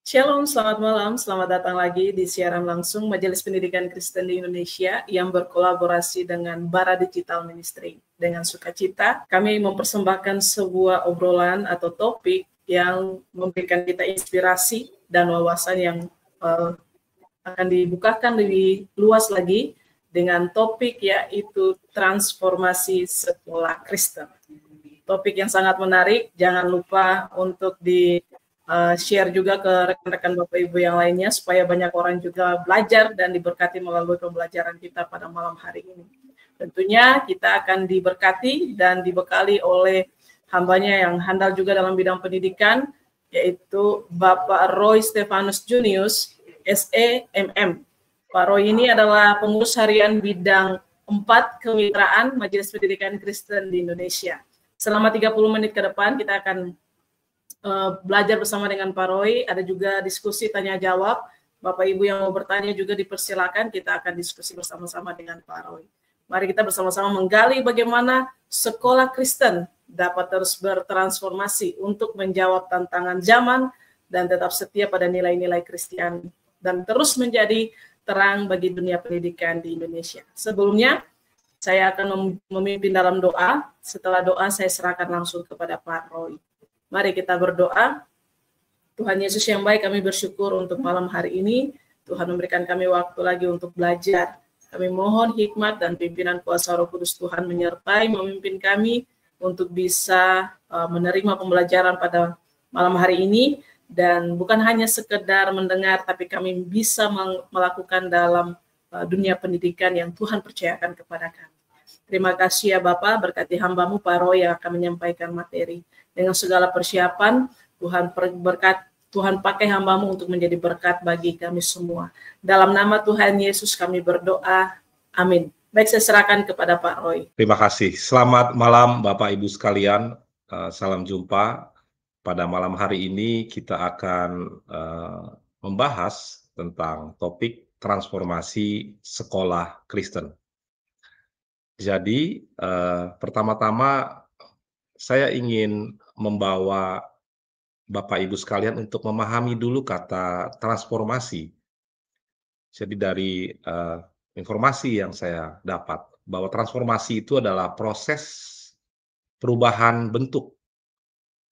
Shalom, selamat malam. Selamat datang lagi di siaran langsung Majelis Pendidikan Kristen di Indonesia yang berkolaborasi dengan Bara Digital Ministry. Dengan sukacita, kami mempersembahkan sebuah obrolan atau topik yang memberikan kita inspirasi dan wawasan yang akan dibukakan lebih luas lagi dengan topik yaitu transformasi sekolah Kristen. Topik yang sangat menarik, jangan lupa untuk share juga ke rekan-rekan Bapak Ibu yang lainnya supaya banyak orang juga belajar dan diberkati melalui pembelajaran kita pada malam hari ini. Tentunya kita akan diberkati dan dibekali oleh hambanya yang handal juga dalam bidang pendidikan, yaitu Bapak Roy Stefanus Junius, SEMM. Pak Roy ini adalah pengurus harian bidang 4 kemitraan Majelis Pendidikan Kristen di Indonesia. Selama 30 menit ke depan kita akan belajar bersama dengan Pak Roy, ada juga diskusi tanya jawab. Bapak Ibu yang mau bertanya juga dipersilakan, kita akan diskusi bersama-sama dengan Pak Roy. Mari kita bersama-sama menggali bagaimana sekolah Kristen dapat terus bertransformasi untuk menjawab tantangan zaman dan tetap setia pada nilai-nilai Kristiani dan terus menjadi terang bagi dunia pendidikan di Indonesia. Sebelumnya, saya akan memimpin dalam doa. Setelah doa, saya serahkan langsung kepada Pak Roy. Mari kita berdoa. Tuhan Yesus yang baik, kami bersyukur untuk malam hari ini. Tuhan memberikan kami waktu lagi untuk belajar. Kami mohon hikmat dan pimpinan kuasa Roh Kudus Tuhan menyertai, memimpin kami untuk bisa menerima pembelajaran pada malam hari ini. Dan bukan hanya sekedar mendengar, tapi kami bisa melakukan dalam dunia pendidikan yang Tuhan percayakan kepada kami. Terima kasih ya Bapak, berkati hamba-Mu Pak Roy yang akan menyampaikan materi. Dengan segala persiapan, Tuhan pakai hamba-Mu untuk menjadi berkat bagi kami semua. Dalam nama Tuhan Yesus kami berdoa, amin. Baik, saya serahkan kepada Pak Roy. Terima kasih. Selamat malam Bapak Ibu sekalian. Salam jumpa. Pada malam hari ini kita akan membahas tentang topik transformasi sekolah Kristen. Jadi, pertama-tama saya ingin membawa Bapak Ibu sekalian untuk memahami dulu kata transformasi. Jadi dari informasi yang saya dapat, bahwa transformasi itu adalah proses perubahan bentuk,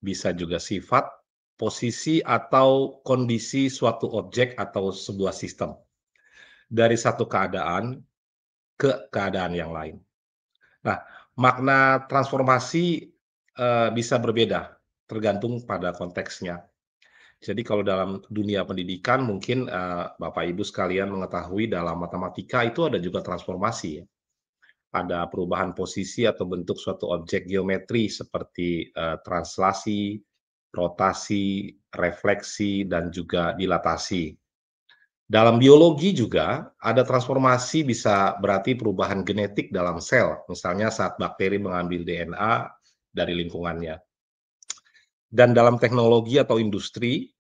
bisa juga sifat, posisi, atau kondisi suatu objek atau sebuah sistem, dari satu keadaan ke keadaan yang lain. Nah, makna transformasi bisa berbeda, tergantung pada konteksnya. Jadi kalau dalam dunia pendidikan mungkin Bapak Ibu sekalian mengetahui dalam matematika itu ada juga transformasi ya. Ada perubahan posisi atau bentuk suatu objek geometri seperti translasi, rotasi, refleksi, dan juga dilatasi. Dalam biologi juga ada transformasi bisa berarti perubahan genetik dalam sel, misalnya saat bakteri mengambil DNA dari lingkungannya. Dan dalam teknologi atau industri,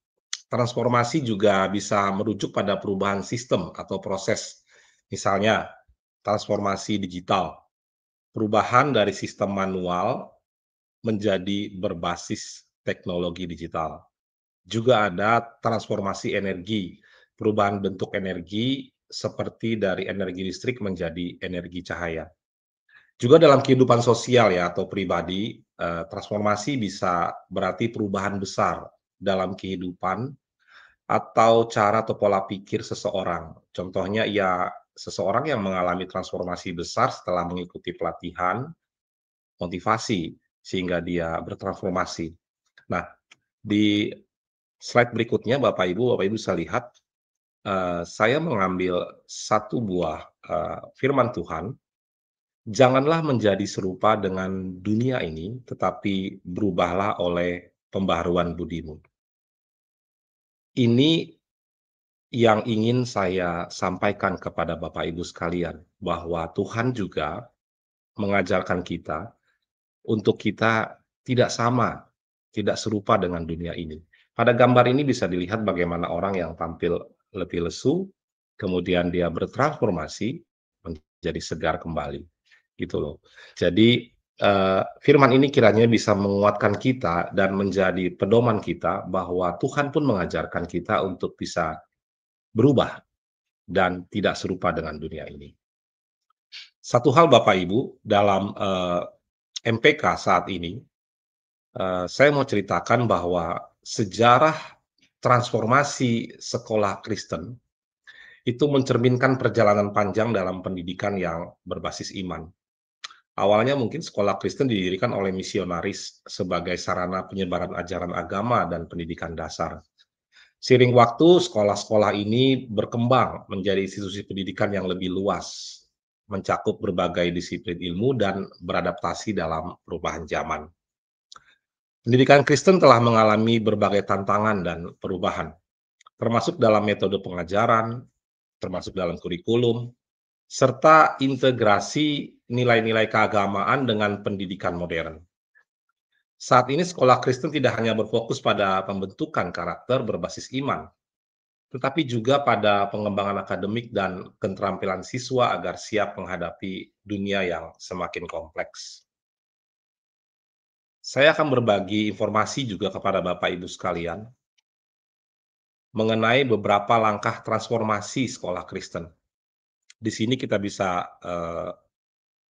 transformasi juga bisa merujuk pada perubahan sistem atau proses, misalnya transformasi digital, perubahan dari sistem manual menjadi berbasis teknologi digital. Juga ada transformasi energi, perubahan bentuk energi seperti dari energi listrik menjadi energi cahaya. Juga dalam kehidupan sosial ya atau pribadi, transformasi bisa berarti perubahan besar dalam kehidupan atau cara atau pola pikir seseorang. Contohnya ya seseorang yang mengalami transformasi besar setelah mengikuti pelatihan, motivasi, sehingga dia bertransformasi. Nah, di slide berikutnya Bapak Ibu bisa lihat, saya mengambil satu buah firman Tuhan, janganlah menjadi serupa dengan dunia ini, tetapi berubahlah oleh pembaharuan budimu. Ini yang ingin saya sampaikan kepada Bapak Ibu sekalian, bahwa Tuhan juga mengajarkan kita untuk kita tidak sama, tidak serupa dengan dunia ini. Pada gambar ini bisa dilihat bagaimana orang yang tampil lebih lesu, kemudian dia bertransformasi menjadi segar kembali, gitu loh. Jadi firman ini kiranya bisa menguatkan kita dan menjadi pedoman kita bahwa Tuhan pun mengajarkan kita untuk bisa berubah dan tidak serupa dengan dunia ini. Satu hal Bapak Ibu, dalam, MPK saat ini, saya mau ceritakan bahwa sejarah transformasi sekolah Kristen itu mencerminkan perjalanan panjang dalam pendidikan yang berbasis iman. Awalnya mungkin sekolah Kristen didirikan oleh misionaris sebagai sarana penyebaran ajaran agama dan pendidikan dasar. Seiring waktu, sekolah-sekolah ini berkembang menjadi institusi pendidikan yang lebih luas, mencakup berbagai disiplin ilmu dan beradaptasi dalam perubahan zaman. Pendidikan Kristen telah mengalami berbagai tantangan dan perubahan, termasuk dalam metode pengajaran, termasuk dalam kurikulum, serta integrasi nilai-nilai keagamaan dengan pendidikan modern. Saat ini sekolah Kristen tidak hanya berfokus pada pembentukan karakter berbasis iman, tetapi juga pada pengembangan akademik dan keterampilan siswa agar siap menghadapi dunia yang semakin kompleks. Saya akan berbagi informasi juga kepada Bapak Ibu sekalian mengenai beberapa langkah transformasi sekolah Kristen. Di sini kita bisa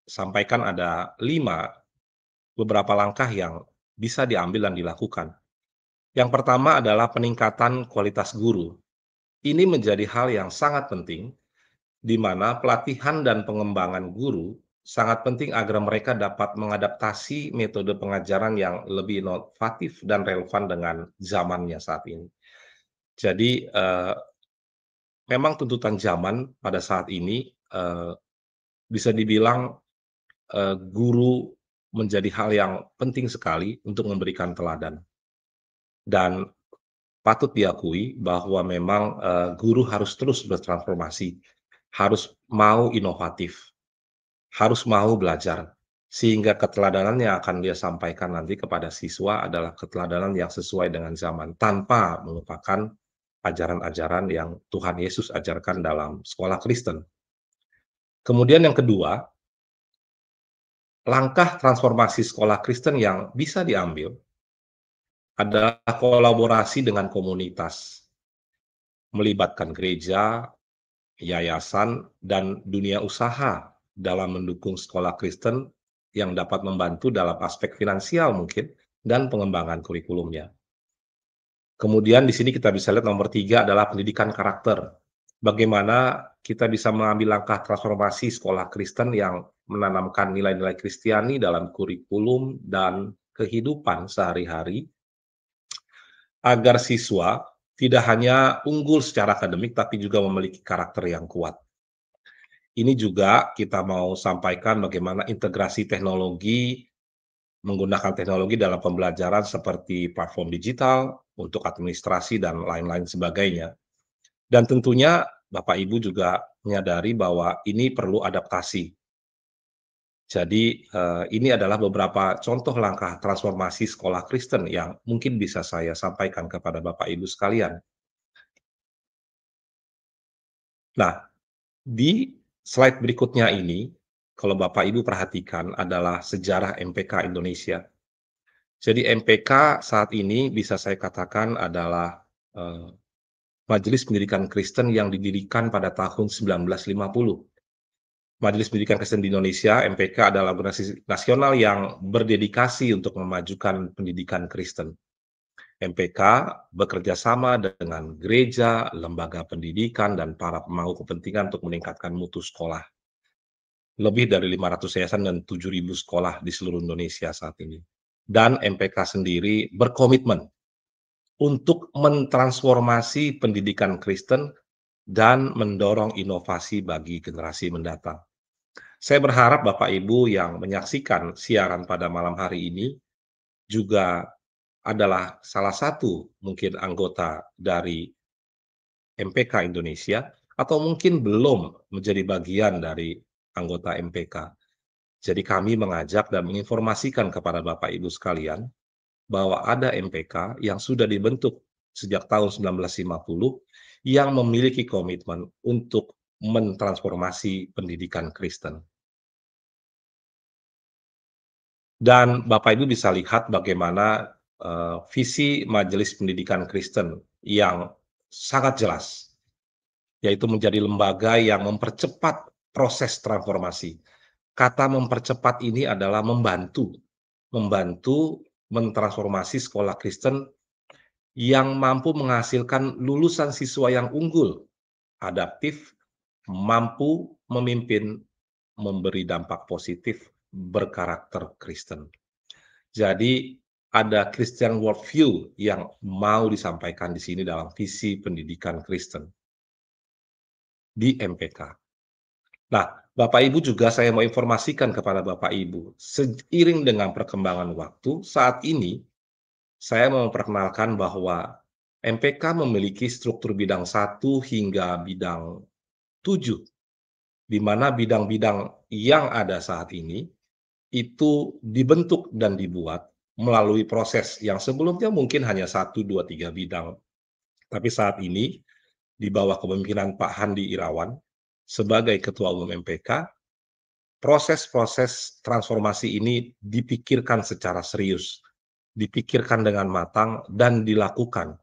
sampaikan ada 5 beberapa langkah yang bisa diambil dan dilakukan. Yang pertama adalah peningkatan kualitas guru. Ini menjadi hal yang sangat penting, di mana pelatihan dan pengembangan guru sangat penting agar mereka dapat mengadaptasi metode pengajaran yang lebih inovatif dan relevan dengan zamannya saat ini. Jadi, memang tuntutan zaman pada saat ini, bisa dibilang, guru menjadi hal yang penting sekali untuk memberikan teladan. Dan patut diakui bahwa memang, guru harus terus bertransformasi, harus mau inovatif, harus mau belajar, sehingga keteladanan yang akan dia sampaikan nanti kepada siswa adalah keteladanan yang sesuai dengan zaman, tanpa melupakan ajaran-ajaran yang Tuhan Yesus ajarkan dalam sekolah Kristen. Kemudian yang kedua, langkah transformasi sekolah Kristen yang bisa diambil adalah kolaborasi dengan komunitas, melibatkan gereja, yayasan, dan dunia usaha dalam mendukung sekolah Kristen yang dapat membantu dalam aspek finansial mungkin dan pengembangan kurikulumnya. Kemudian di sini kita bisa lihat nomor 3 adalah pendidikan karakter. Bagaimana kita bisa mengambil langkah transformasi sekolah Kristen yang menanamkan nilai-nilai Kristiani dalam kurikulum dan kehidupan sehari-hari, agar siswa tidak hanya unggul secara akademik, tapi juga memiliki karakter yang kuat. Ini juga kita mau sampaikan bagaimana integrasi teknologi, menggunakan teknologi dalam pembelajaran seperti platform digital untuk administrasi dan lain-lain sebagainya. Dan tentunya Bapak Ibu juga menyadari bahwa ini perlu adaptasi. Jadi, ini adalah beberapa contoh langkah transformasi sekolah Kristen yang mungkin bisa saya sampaikan kepada Bapak Ibu sekalian. Nah, di slide berikutnya ini, kalau Bapak Ibu perhatikan adalah sejarah MPK Indonesia. Jadi MPK saat ini bisa saya katakan adalah, Majelis Pendidikan Kristen yang didirikan pada tahun 1950. Majelis Pendidikan Kristen di Indonesia, MPK adalah organisasi nasional yang berdedikasi untuk memajukan pendidikan Kristen. MPK bekerja sama dengan gereja, lembaga pendidikan, dan para pemangku kepentingan untuk meningkatkan mutu sekolah. Lebih dari 500 yayasan dan 7.000 sekolah di seluruh Indonesia saat ini. Dan MPK sendiri berkomitmen untuk mentransformasi pendidikan Kristen dan mendorong inovasi bagi generasi mendatang. Saya berharap Bapak Ibu yang menyaksikan siaran pada malam hari ini juga adalah salah satu mungkin anggota dari MPK Indonesia atau mungkin belum menjadi bagian dari anggota MPK. Jadi kami mengajak dan menginformasikan kepada Bapak Ibu sekalian bahwa ada MPK yang sudah dibentuk sejak tahun 1950 yang memiliki komitmen untuk mentransformasi pendidikan Kristen. Dan Bapak Ibu bisa lihat bagaimana visi Majelis Pendidikan Kristen yang sangat jelas, yaitu menjadi lembaga yang mempercepat proses transformasi. Kata mempercepat ini adalah membantu, membantu mentransformasi sekolah Kristen yang mampu menghasilkan lulusan siswa yang unggul, adaptif, mampu memimpin, memberi dampak positif, berkarakter Kristen. Jadi ada Christian worldview yang mau disampaikan di sini dalam visi pendidikan Kristen di MPK. Nah, Bapak Ibu juga saya mau informasikan kepada Bapak Ibu, seiring dengan perkembangan waktu, saat ini saya mau memperkenalkan bahwa MPK memiliki struktur bidang 1 hingga bidang 7, di mana bidang-bidang yang ada saat ini itu dibentuk dan dibuat melalui proses yang sebelumnya mungkin hanya 1, 2, 3 bidang. Tapi saat ini di bawah kepemimpinan Pak Handi Irawan sebagai Ketua Umum MPK, proses-proses transformasi ini dipikirkan secara serius, dipikirkan dengan matang dan dilakukan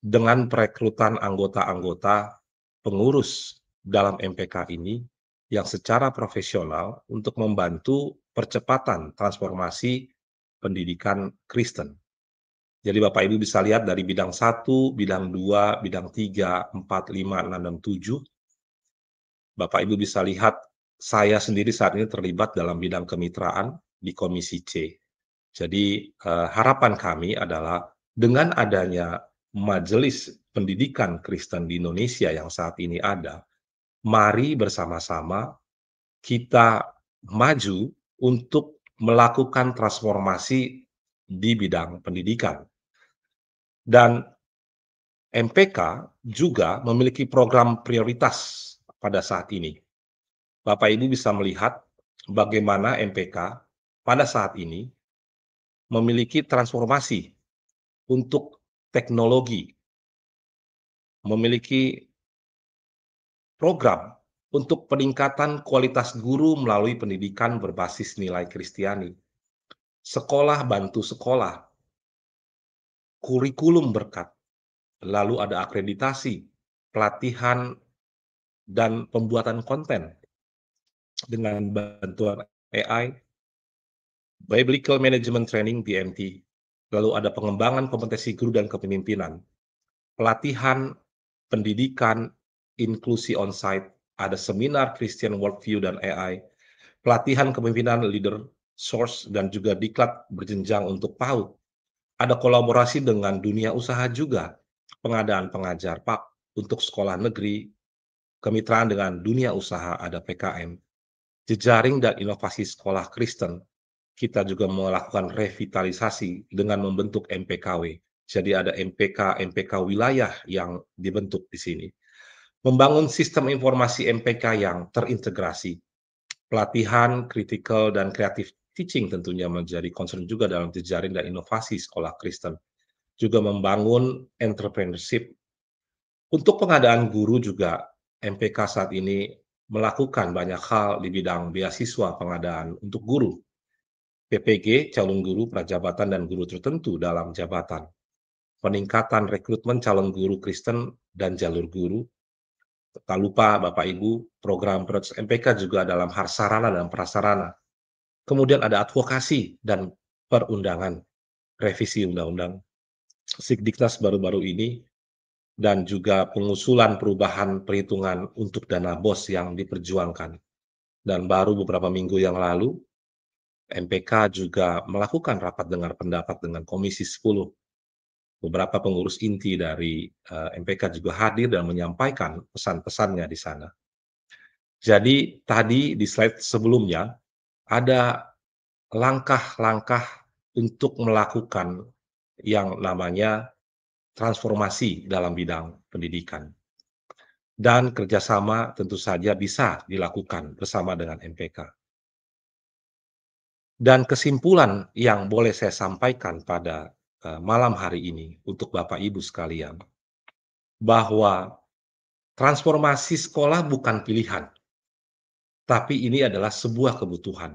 dengan perekrutan anggota-anggota pengurus dalam MPK ini yang secara profesional untuk membantu percepatan transformasi pendidikan Kristen. Jadi Bapak Ibu bisa lihat dari bidang 1, bidang 2, bidang 3, 4, 5, 6, dan 7. Bapak Ibu bisa lihat saya sendiri saat ini terlibat dalam bidang kemitraan di Komisi C. Jadi harapan kami adalah dengan adanya Majelis Pendidikan Kristen di Indonesia yang saat ini ada, mari bersama-sama kita maju untuk melakukan transformasi di bidang pendidikan. Dan MPK juga memiliki program prioritas pada saat ini. Bapak Ibu bisa melihat bagaimana MPK pada saat ini memiliki transformasi untuk teknologi, memiliki program untuk peningkatan kualitas guru melalui pendidikan berbasis nilai Kristiani. Sekolah bantu sekolah, kurikulum berkat, lalu ada akreditasi, pelatihan, dan pembuatan konten dengan bantuan AI, Biblical Management Training BMT, lalu ada pengembangan kompetensi guru dan kepemimpinan, pelatihan, pendidikan, inklusi onsite, ada seminar Christian Worldview dan AI, pelatihan kepemimpinan leader source dan juga diklat berjenjang untuk PAUD. Ada kolaborasi dengan dunia usaha juga, pengadaan pengajar PAP untuk sekolah negeri, kemitraan dengan dunia usaha ada PKM, jejaring dan inovasi sekolah Kristen. Kita juga melakukan revitalisasi dengan membentuk MPKW. Jadi ada MPK wilayah yang dibentuk di sini. Membangun sistem informasi MPK yang terintegrasi. Pelatihan, critical, dan creative teaching tentunya menjadi concern juga dalam jejaring dan inovasi sekolah Kristen. Juga membangun entrepreneurship. Untuk pengadaan guru juga, MPK saat ini melakukan banyak hal di bidang beasiswa pengadaan untuk guru. PPG, calon guru prajabatan dan guru tertentu dalam jabatan. Peningkatan rekrutmen calon guru Kristen dan jalur guru. Tak lupa Bapak Ibu, program prioritas MPK juga dalam harsarana dan prasarana. Kemudian ada advokasi dan perundangan, revisi undang-undang Sikdiknas baru-baru ini, dan juga pengusulan perubahan perhitungan untuk dana BOS yang diperjuangkan. Dan baru beberapa minggu yang lalu, MPK juga melakukan rapat dengar pendapat dengan Komisi 10. Beberapa pengurus inti dari MPK juga hadir dan menyampaikan pesan-pesannya di sana. Jadi tadi di slide sebelumnya ada langkah-langkah untuk melakukan yang namanya transformasi dalam bidang pendidikan. Dan kerjasama tentu saja bisa dilakukan bersama dengan MPK. Dan kesimpulan yang boleh saya sampaikan pada malam hari ini untuk Bapak Ibu sekalian, bahwa transformasi sekolah bukan pilihan, tapi ini adalah sebuah kebutuhan.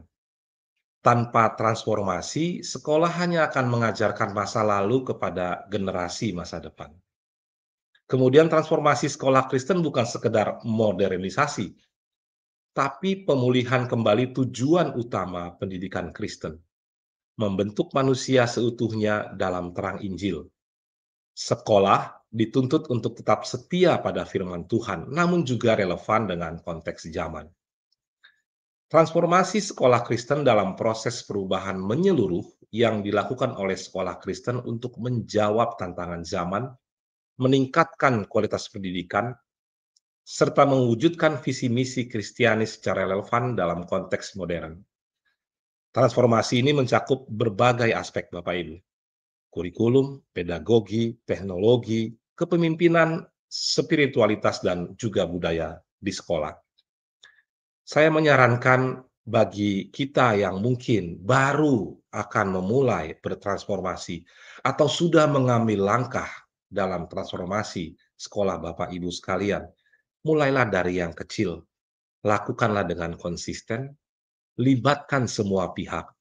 Tanpa transformasi, sekolah hanya akan mengajarkan masa lalu kepada generasi masa depan. Kemudian transformasi sekolah Kristen bukan sekedar modernisasi, tapi pemulihan kembali tujuan utama pendidikan Kristen, membentuk manusia seutuhnya dalam terang Injil. Sekolah dituntut untuk tetap setia pada firman Tuhan, namun juga relevan dengan konteks zaman. Transformasi sekolah Kristen dalam proses perubahan menyeluruh yang dilakukan oleh sekolah Kristen untuk menjawab tantangan zaman, meningkatkan kualitas pendidikan, serta mewujudkan visi misi Kristiani secara relevan dalam konteks modern. Transformasi ini mencakup berbagai aspek, Bapak Ibu. Kurikulum, pedagogi, teknologi, kepemimpinan, spiritualitas, dan juga budaya di sekolah. Saya menyarankan bagi kita yang mungkin baru akan memulai bertransformasi atau sudah mengambil langkah dalam transformasi sekolah Bapak Ibu sekalian, mulailah dari yang kecil, lakukanlah dengan konsisten, libatkan semua pihak,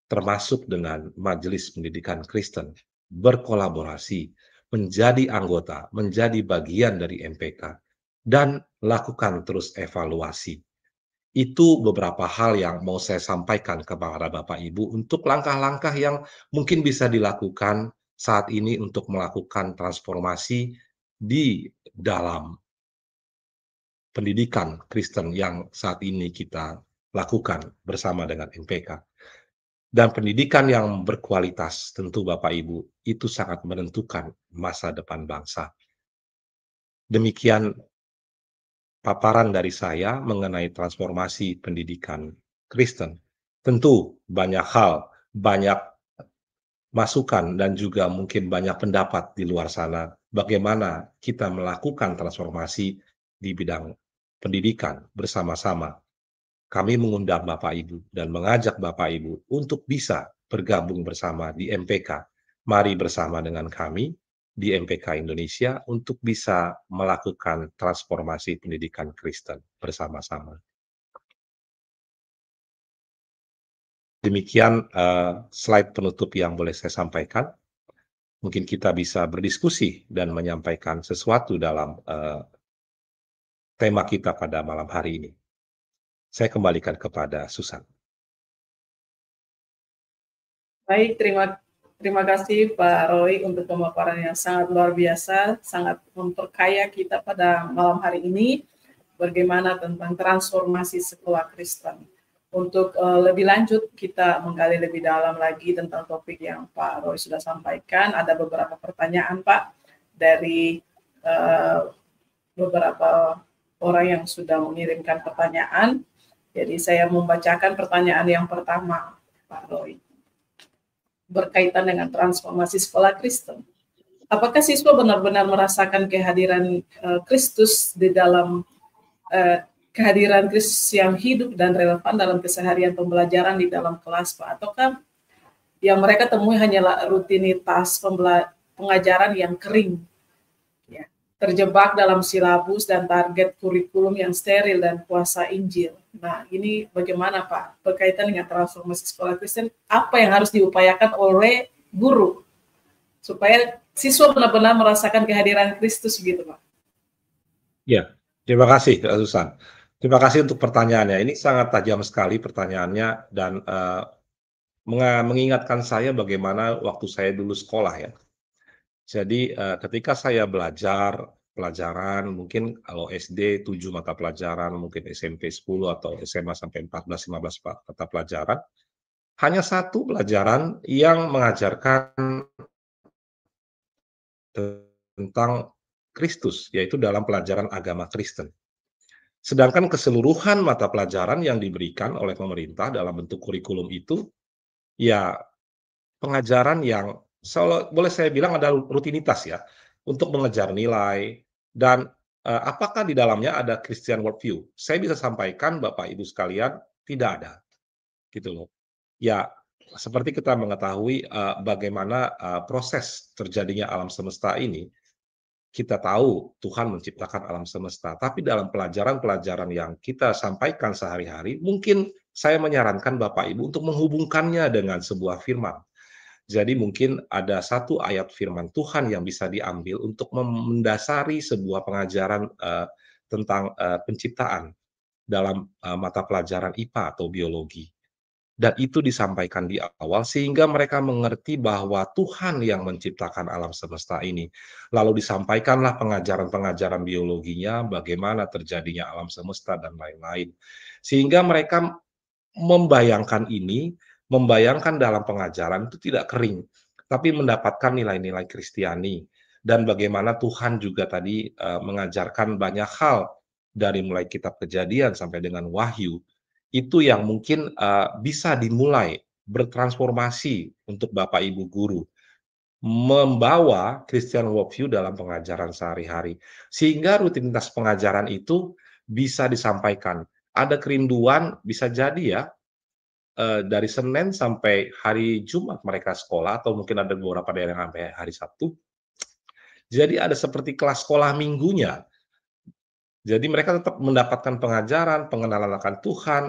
termasuk dengan Majelis Pendidikan Kristen, berkolaborasi, menjadi anggota, menjadi bagian dari MPK, dan lakukan terus evaluasi. Itu beberapa hal yang mau saya sampaikan kepada Bapak Ibu untuk langkah-langkah yang mungkin bisa dilakukan saat ini untuk melakukan transformasi di dalam pendidikan Kristen yang saat ini kita lakukan bersama dengan MPK. Dan pendidikan yang berkualitas tentu Bapak Ibu, itu sangat menentukan masa depan bangsa. Demikian paparan dari saya mengenai transformasi pendidikan Kristen. Tentu banyak hal, banyak masukan dan juga mungkin banyak pendapat di luar sana bagaimana kita melakukan transformasi di bidang pendidikan bersama-sama. Kami mengundang Bapak Ibu dan mengajak Bapak Ibu untuk bisa bergabung bersama di MPK. Mari bersama dengan kami di MPK Indonesia untuk bisa melakukan transformasi pendidikan Kristen bersama-sama. Demikian slide penutup yang boleh saya sampaikan. Mungkin kita bisa berdiskusi dan menyampaikan sesuatu dalam tema kita pada malam hari ini. Saya kembalikan kepada Susan. Baik, terima kasih Pak Roy untuk pemaparan yang sangat luar biasa, sangat memperkaya kita pada malam hari ini, bagaimana tentang transformasi sekolah Kristen. Untuk lebih lanjut, kita menggali lebih dalam lagi tentang topik yang Pak Roy sudah sampaikan. Ada beberapa pertanyaan, Pak, dari beberapa orang yang sudah mengirimkan pertanyaan. Jadi saya membacakan pertanyaan yang pertama, Pak Roy, berkaitan dengan transformasi sekolah Kristen. Apakah siswa benar-benar merasakan kehadiran Kristus di dalam kehadiran Kristus yang hidup dan relevan dalam keseharian pembelajaran di dalam kelas, Pak? Ataukah yang mereka temui hanyalah rutinitas pengajaran yang kering, ya, terjebak dalam silabus dan target kurikulum yang steril dan kuasa Injil? Nah, ini bagaimana Pak berkaitan dengan transformasi sekolah Kristen? Apa yang harus diupayakan oleh guru supaya siswa benar-benar merasakan kehadiran Kristus gitu, Pak? Ya, terima kasih, Kak Susan. Terima kasih untuk pertanyaannya. Ini sangat tajam sekali pertanyaannya dan mengingatkan saya bagaimana waktu saya dulu sekolah ya. Jadi ketika saya belajar pelajaran, mungkin kalau SD 7 mata pelajaran, mungkin SMP 10 atau SMA sampai 14-15 mata pelajaran, hanya satu pelajaran yang mengajarkan tentang Kristus, yaitu dalam pelajaran agama Kristen. Sedangkan keseluruhan mata pelajaran yang diberikan oleh pemerintah dalam bentuk kurikulum itu, ya pengajaran yang boleh saya bilang ada rutinitas ya, untuk mengejar nilai dan apakah di dalamnya ada Christian worldview? Saya bisa sampaikan Bapak Ibu sekalian, tidak ada, gitu loh. Ya, seperti kita mengetahui bagaimana proses terjadinya alam semesta ini, kita tahu Tuhan menciptakan alam semesta, tapi dalam pelajaran-pelajaran yang kita sampaikan sehari-hari, mungkin saya menyarankan Bapak Ibu untuk menghubungkannya dengan sebuah firman. Jadi mungkin ada satu ayat firman Tuhan yang bisa diambil untuk mendasari sebuah pengajaran tentang penciptaan dalam mata pelajaran IPA atau biologi. Dan itu disampaikan di awal sehingga mereka mengerti bahwa Tuhan yang menciptakan alam semesta ini. Lalu disampaikanlah pengajaran-pengajaran biologinya, bagaimana terjadinya alam semesta dan lain-lain. Sehingga mereka membayangkan ini, membayangkan dalam pengajaran itu tidak kering, tapi mendapatkan nilai-nilai Kristiani. Dan bagaimana Tuhan juga tadi mengajarkan banyak hal dari mulai kitab Kejadian sampai dengan Wahyu, itu yang mungkin bisa dimulai bertransformasi untuk Bapak Ibu guru, membawa Christian worldview dalam pengajaran sehari-hari. Sehingga rutinitas pengajaran itu bisa disampaikan. Ada kerinduan bisa jadi ya, dari Senin sampai hari Jumat mereka sekolah atau mungkin ada beberapa daerah yang sampai hari Sabtu. Jadi ada seperti kelas sekolah minggunya. Jadi mereka tetap mendapatkan pengajaran, pengenalan akan Tuhan,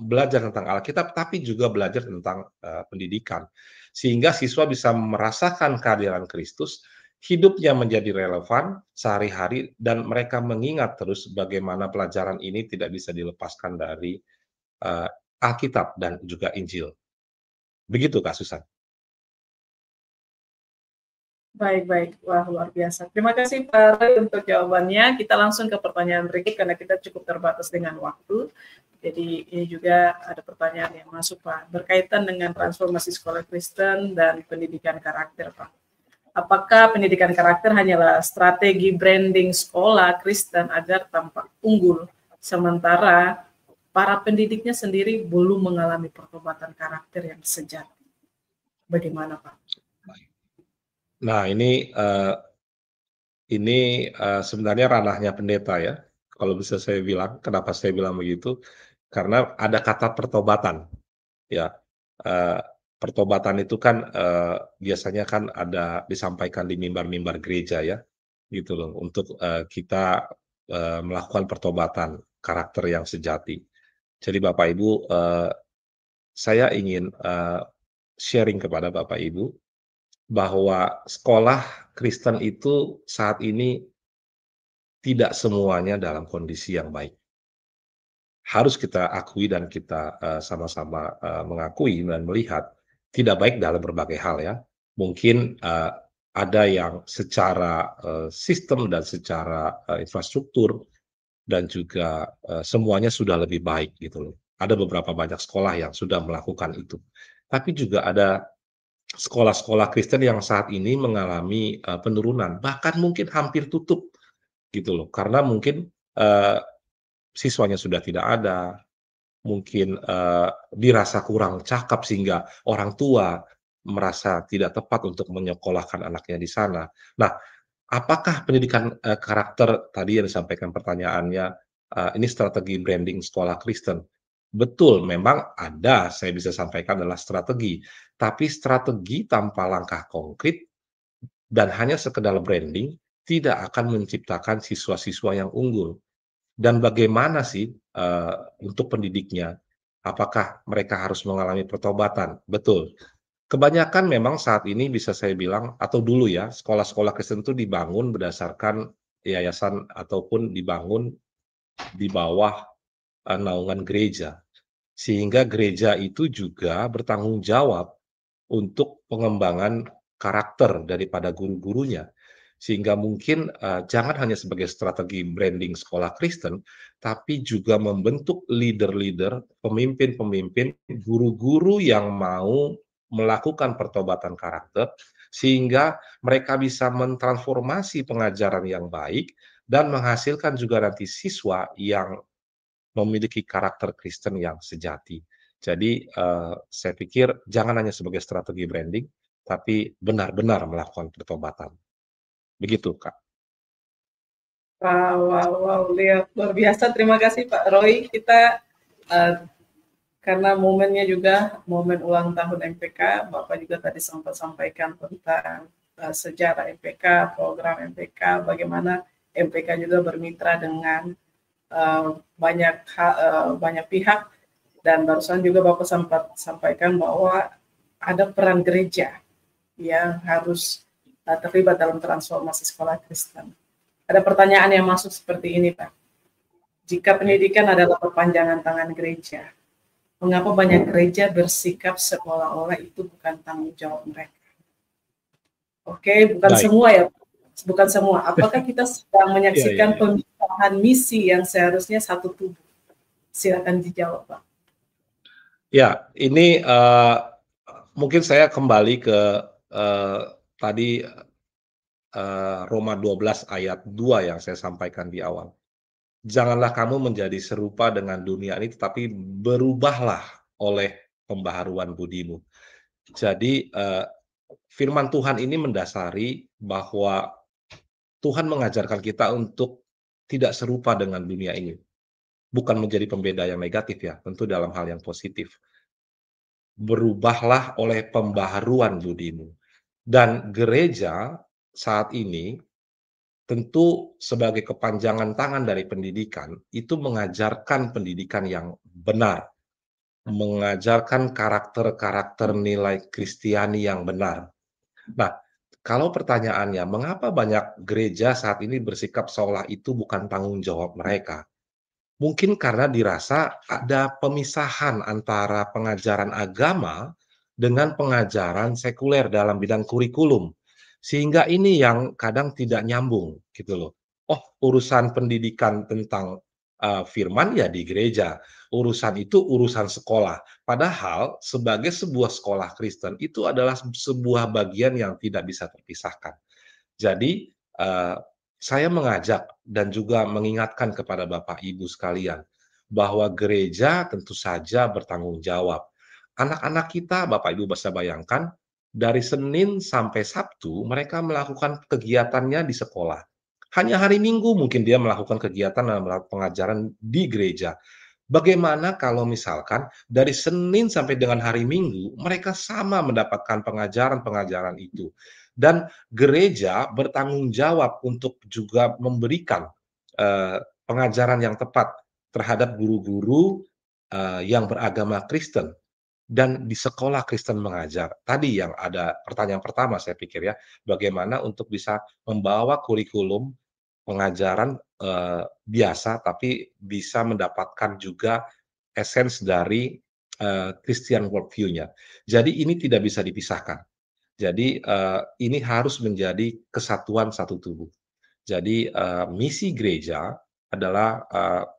belajar tentang Alkitab, tapi juga belajar tentang pendidikan. Sehingga siswa bisa merasakan kehadiran Kristus, hidupnya menjadi relevan sehari-hari, dan mereka mengingat terus bagaimana pelajaran ini tidak bisa dilepaskan dari Alkitab dan juga Injil. Begitu Kak Susan. Baik. Wah, luar biasa. Terima kasih Pak Roy untuk jawabannya. Kita langsung ke pertanyaan berikut karena kita cukup terbatas dengan waktu. Jadi ini juga ada pertanyaan yang masuk Pak, berkaitan dengan transformasi sekolah Kristen dan pendidikan karakter Pak. Apakah pendidikan karakter hanyalah strategi branding sekolah Kristen agar tampak unggul, sementara para pendidiknya sendiri belum mengalami pertobatan karakter yang sejati? Bagaimana Pak? Nah, ini sebenarnya ranahnya pendeta ya, kalau bisa saya bilang. Kenapa saya bilang begitu? Karena ada kata pertobatan, ya. Pertobatan itu kan biasanya kan ada disampaikan di mimbar-mimbar gereja ya, gitu loh, untuk kita melakukan pertobatan karakter yang sejati. Jadi Bapak Ibu, saya ingin sharing kepada Bapak Ibu bahwa sekolah Kristen itu saat ini tidak semuanya dalam kondisi yang baik. Harus kita akui dan kita sama-sama mengakui dan melihat tidak baik dalam berbagai hal ya. Mungkin ada yang secara sistem dan secara infrastruktur dan juga semuanya sudah lebih baik gitu loh. Ada beberapa banyak sekolah yang sudah melakukan itu. Tapi juga ada sekolah-sekolah Kristen yang saat ini mengalami penurunan, bahkan mungkin hampir tutup gitu loh. Karena mungkin siswanya sudah tidak ada, mungkin dirasa kurang cakap sehingga orang tua merasa tidak tepat untuk menyekolahkan anaknya di sana. Nah, apakah pendidikan karakter tadi yang disampaikan pertanyaannya, ini strategi branding sekolah Kristen? Betul, memang ada, saya bisa sampaikan adalah strategi. Tapi strategi tanpa langkah konkret dan hanya sekedar branding tidak akan menciptakan siswa-siswa yang unggul. Dan bagaimana sih untuk pendidiknya? Apakah mereka harus mengalami pertobatan? Betul. Kebanyakan memang saat ini bisa saya bilang, atau dulu ya, sekolah-sekolah Kristen itu dibangun berdasarkan yayasan ataupun dibangun di bawah naungan gereja. Sehingga gereja itu juga bertanggung jawab untuk pengembangan karakter daripada guru-gurunya. Sehingga mungkin jangan hanya sebagai strategi branding sekolah Kristen, tapi juga membentuk leader-leader, pemimpin-pemimpin, guru-guru yang mau melakukan pertobatan karakter, sehingga mereka bisa mentransformasi pengajaran yang baik dan menghasilkan juga nanti siswa yang memiliki karakter Kristen yang sejati. Jadi saya pikir jangan hanya sebagai strategi branding, tapi benar-benar melakukan pertobatan. Begitu, Kak. Wow, luar biasa. Terima kasih Pak Roy. Kita karena momennya juga momen ulang tahun MPK, Bapak juga tadi sempat sampaikan tentang sejarah MPK, program MPK, bagaimana MPK juga bermitra dengan banyak pihak Dan barusan juga Bapak sempat sampaikan bahwa ada peran gereja yang harus terlibat dalam transformasi sekolah Kristen. Ada pertanyaan yang masuk seperti ini, Pak. Jika pendidikan adalah perpanjangan tangan gereja, mengapa banyak gereja bersikap seolah-olah itu bukan tanggung jawab mereka? Oke, bukan Baik. semua ya, bukan semua. Apakah kita sedang menyaksikan pemisahan misi yang seharusnya satu tubuh? Silakan dijawab, Pak. Ya, ini mungkin saya kembali ke tadi Roma 12 ayat 2 yang saya sampaikan di awal. Janganlah kamu menjadi serupa dengan dunia ini, tetapi berubahlah oleh pembaharuan budimu. Jadi firman Tuhan ini mendasari bahwa Tuhan mengajarkan kita untuk tidak serupa dengan dunia ini. Bukan menjadi pembeda yang negatif ya, tentu dalam hal yang positif. Berubahlah oleh pembaharuan budimu. Dan gereja saat ini tentu sebagai kepanjangan tangan dari pendidikan, itu mengajarkan pendidikan yang benar, mengajarkan karakter-karakter nilai Kristiani yang benar. Nah, kalau pertanyaannya, mengapa banyak gereja saat ini bersikap seolah itu bukan tanggung jawab mereka? Mungkin karena dirasa ada pemisahan antara pengajaran agama dengan pengajaran sekuler dalam bidang kurikulum. Sehingga ini yang kadang tidak nyambung gitu loh. Oh, urusan pendidikan tentang firman ya di gereja, urusan itu urusan sekolah. Padahal sebagai sebuah sekolah Kristen itu adalah sebuah bagian yang tidak bisa terpisahkan. Jadi saya mengajak dan juga mengingatkan kepada Bapak Ibu sekalian, bahwa gereja tentu saja bertanggung jawab. Anak-anak kita, Bapak Ibu bisa bayangkan, dari Senin sampai Sabtu mereka melakukan kegiatannya di sekolah. Hanya hari Minggu mungkin dia melakukan kegiatan dan pengajaran di gereja. Bagaimana kalau misalkan dari Senin sampai dengan hari Minggu mereka sama mendapatkan pengajaran-pengajaran itu. Dan gereja bertanggung jawab untuk juga memberikan pengajaran yang tepat terhadap guru-guru yang beragama Kristen dan di sekolah Kristen mengajar. Tadi yang ada pertanyaan pertama saya pikir ya, bagaimana untuk bisa membawa kurikulum pengajaran biasa tapi bisa mendapatkan juga essence dari Christian worldview-nya. Jadi ini tidak bisa dipisahkan. Jadi ini harus menjadi kesatuan satu tubuh. Jadi misi gereja adalah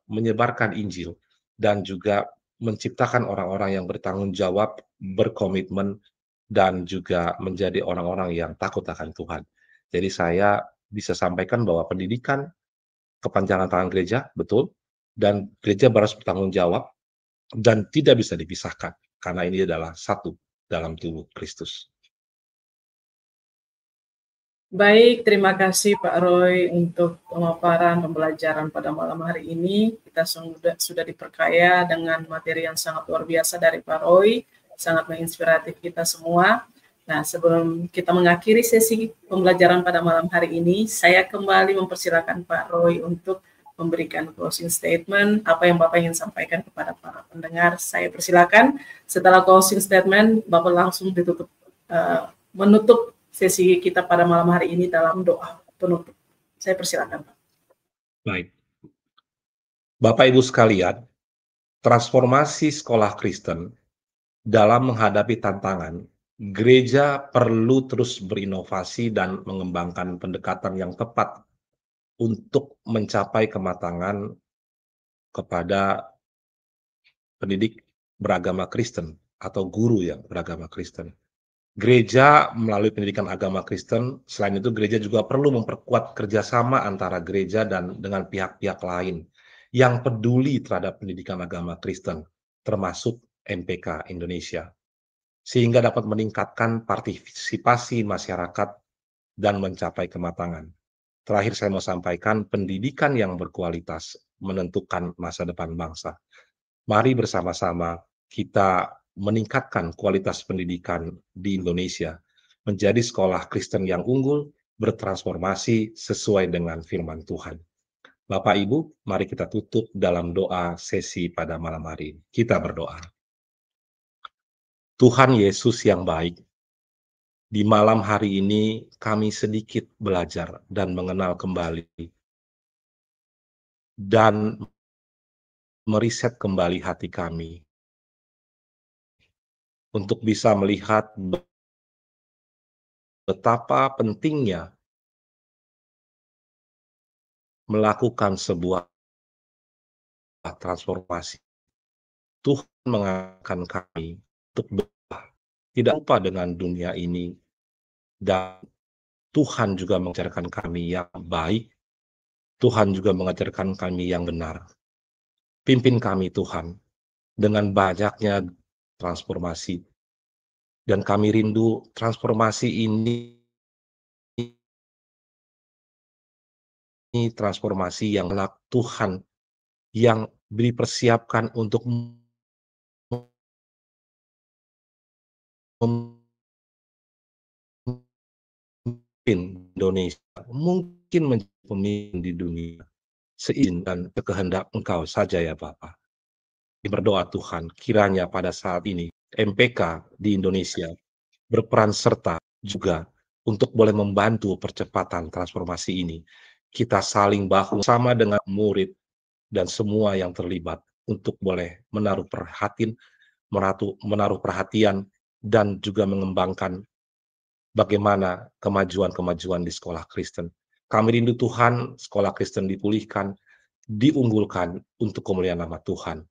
menyebarkan Injil dan juga menciptakan orang-orang yang bertanggung jawab, berkomitmen, dan juga menjadi orang-orang yang takut akan Tuhan. Jadi saya bisa sampaikan bahwa pendidikan kepanjangan tangan gereja, betul, dan gereja harus bertanggung jawab dan tidak bisa dipisahkan karena ini adalah satu dalam tubuh Kristus. Baik, terima kasih Pak Roy untuk pemaparan pembelajaran pada malam hari ini. Kita sudah diperkaya dengan materi yang sangat luar biasa dari Pak Roy, sangat menginspiratif kita semua. Nah, sebelum kita mengakhiri sesi pembelajaran pada malam hari ini, saya kembali mempersilakan Pak Roy untuk memberikan closing statement, apa yang Bapak ingin sampaikan kepada para pendengar. Saya persilakan, setelah closing statement, Bapak langsung menutup sesi kita pada malam hari ini dalam doa penutup. Saya persilakan, Pak. Baik. Bapak Ibu sekalian, transformasi sekolah Kristen dalam menghadapi tantangan, gereja perlu terus berinovasi dan mengembangkan pendekatan yang tepat untuk mencapai kematangan kepada pendidik beragama Kristen atau guru yang beragama Kristen. Gereja melalui pendidikan agama Kristen, selain itu gereja juga perlu memperkuat kerjasama antara gereja dan dengan pihak-pihak lain yang peduli terhadap pendidikan agama Kristen, termasuk MPK Indonesia, sehingga dapat meningkatkan partisipasi masyarakat dan mencapai kematangan. Terakhir saya mau sampaikan, pendidikan yang berkualitas menentukan masa depan bangsa. Mari bersama-sama kita meningkatkan kualitas pendidikan di Indonesia, menjadi sekolah Kristen yang unggul, bertransformasi sesuai dengan firman Tuhan. Bapak Ibu, mari kita tutup dalam doa sesi pada malam hari ini. Kita berdoa. Tuhan Yesus yang baik, di malam hari ini kami sedikit belajar dan mengenal kembali dan meriset kembali hati kami untuk bisa melihat betapa pentingnya melakukan sebuah transformasi. Tuhan mengajarkan kami untuk berubah, tidak lupa dengan dunia ini, dan Tuhan juga mengajarkan kami yang baik, Tuhan juga mengajarkan kami yang benar. Pimpin kami Tuhan, dengan banyaknya transformasi, dan kami rindu transformasi ini transformasi yang Tuhan yang dipersiapkan untuk memimpin Indonesia, mungkin menjadi pemimpin di dunia, seizin dan kehendak Engkau saja ya Bapa. Berdoa Tuhan, kiranya pada saat ini MPK di Indonesia berperan serta juga untuk boleh membantu percepatan transformasi ini. Kita saling bahu sama dengan murid dan semua yang terlibat untuk boleh menaruh perhatian dan juga mengembangkan bagaimana kemajuan-kemajuan di sekolah Kristen. Kami rindu Tuhan, sekolah Kristen dipulihkan, diunggulkan untuk kemuliaan nama Tuhan.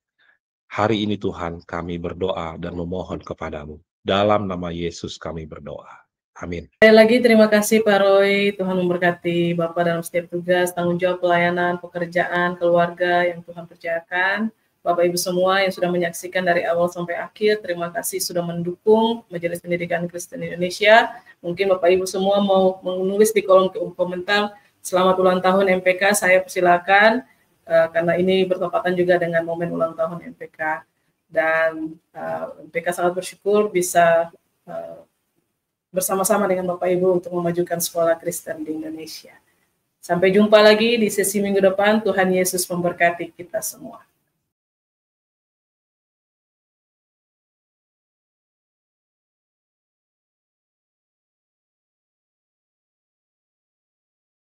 Hari ini Tuhan, kami berdoa dan memohon kepadamu. Dalam nama Yesus kami berdoa. Amin. Sekali lagi terima kasih Pak Roy, Tuhan memberkati Bapak dalam setiap tugas, tanggung jawab pelayanan, pekerjaan, keluarga yang Tuhan percayakan. Bapak Ibu semua yang sudah menyaksikan dari awal sampai akhir, terima kasih sudah mendukung Majelis Pendidikan Kristen Indonesia. Mungkin Bapak Ibu semua mau menulis di kolom komentar, selamat ulang tahun MPK, saya persilakan, karena ini bertepatan juga dengan momen ulang tahun MPK. Dan MPK sangat bersyukur bisa bersama-sama dengan Bapak Ibu untuk memajukan sekolah Kristen di Indonesia. Sampai jumpa lagi di sesi minggu depan. Tuhan Yesus memberkati kita semua.